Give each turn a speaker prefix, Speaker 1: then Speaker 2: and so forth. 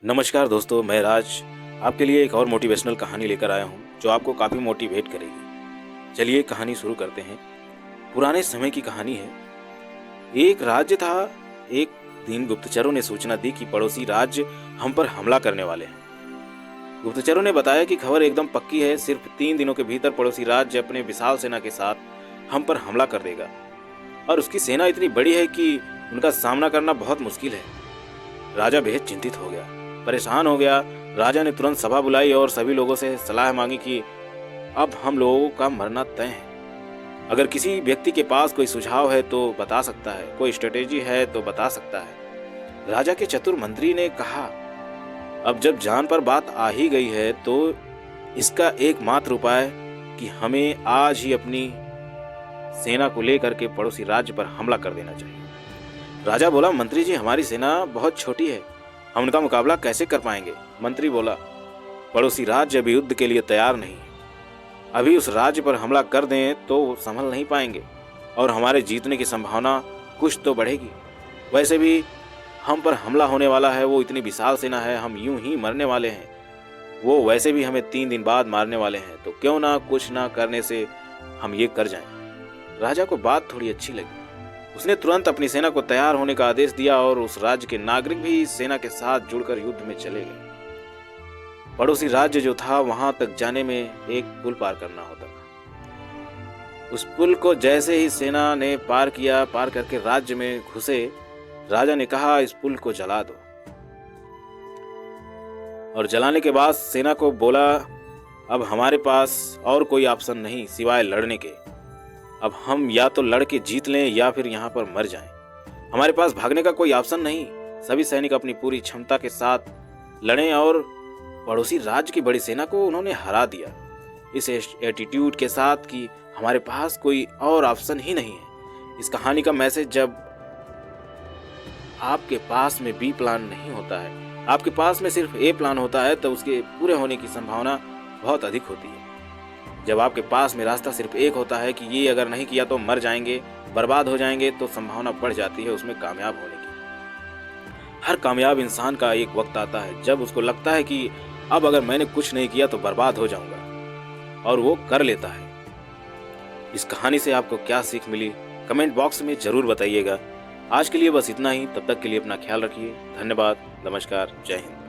Speaker 1: नमस्कार दोस्तों, मैं राज आपके लिए एक और मोटिवेशनल कहानी लेकर आया हूँ जो आपको काफ़ी मोटिवेट करेगी। चलिए कहानी शुरू करते हैं। पुराने समय की कहानी है। एक राज्य था। एक दिन गुप्तचरों ने सूचना दी कि पड़ोसी राज्य हम पर हमला करने वाले हैं। गुप्तचरों ने बताया कि खबर एकदम पक्की है, सिर्फ 3 दिनों के भीतर पड़ोसी राज्य अपने विशाल सेना के साथ हम पर हमला कर देगा और उसकी सेना इतनी बड़ी है कि उनका सामना करना बहुत मुश्किल है। राजा बेहद चिंतित हो गया, परेशान हो गया। राजा ने तुरंत सभा बुलाई और सभी लोगों से सलाह मांगी कि अब हम लोगों का मरना तय है। अगर किसी व्यक्ति के पास कोई सुझाव है तो बता सकता है, कोई स्ट्रेटेजी है तो बता सकता है। राजा के चतुर मंत्री ने कहा, अब जब जान पर बात आ ही गई है तो इसका एकमात्र उपाय कि हमें आज ही अपनी सेना को लेकर के पड़ोसी राज्य पर हमला कर देना चाहिए। राजा बोला, मंत्री जी, हमारी सेना बहुत छोटी है, हम उनका मुकाबला कैसे कर पाएंगे। मंत्री बोला, पड़ोसी राज्य अभी युद्ध के लिए तैयार नहीं है। अभी उस राज्य पर हमला कर दें तो वो संभल नहीं पाएंगे और हमारे जीतने की संभावना कुछ तो बढ़ेगी। वैसे भी हम पर हमला होने वाला है, वो इतनी विशाल सेना है, हम यूं ही मरने वाले हैं। वो वैसे भी हमें 3 दिन बाद मारने वाले हैं, तो क्यों ना कुछ ना करने से हम ये कर जाएं। राजा को बात थोड़ी अच्छी लगी। उसने तुरंत अपनी सेना को तैयार होने का आदेश दिया और उस राज्य के नागरिक भी इस सेना के साथ जुड़कर युद्ध में चले गए। पड़ोसी राज्य जो था वहां तक जाने में एक पुल पार करना होता था। उस पुल को जैसे ही सेना ने पार किया, पार करके राज्य में घुसे, राजा ने कहा, इस पुल को जला दो। और जलाने के बाद सेना को बोला, अब हमारे पास और कोई ऑप्शन नहीं सिवाय लड़ने के। अब हम या तो लड़ के जीत लें या फिर यहाँ पर मर जाएं। हमारे पास भागने का कोई ऑप्शन नहीं। सभी सैनिक अपनी पूरी क्षमता के साथ लड़े और पड़ोसी राज्य की बड़ी सेना को उन्होंने हरा दिया, इस एटीट्यूड के साथ कि हमारे पास कोई और ऑप्शन ही नहीं है। इस कहानी का मैसेज, जब आपके पास में बी प्लान नहीं होता है, आपके पास में सिर्फ ए प्लान होता है, तो उसके पूरे होने की संभावना बहुत अधिक होती है। जब आपके पास में रास्ता सिर्फ एक होता है कि ये अगर नहीं किया तो मर जाएंगे, बर्बाद हो जाएंगे, तो संभावना बढ़ जाती है उसमें कामयाब होने की। हर कामयाब इंसान का एक वक्त आता है जब उसको लगता है कि अब अगर मैंने कुछ नहीं किया तो बर्बाद हो जाऊंगा, और वो कर लेता है। इस कहानी से आपको क्या सीख मिली, कमेंट बॉक्स में जरूर बताइएगा। आज के लिए बस इतना ही। तब तक के लिए अपना ख्याल रखिए। धन्यवाद। नमस्कार। जय हिंद।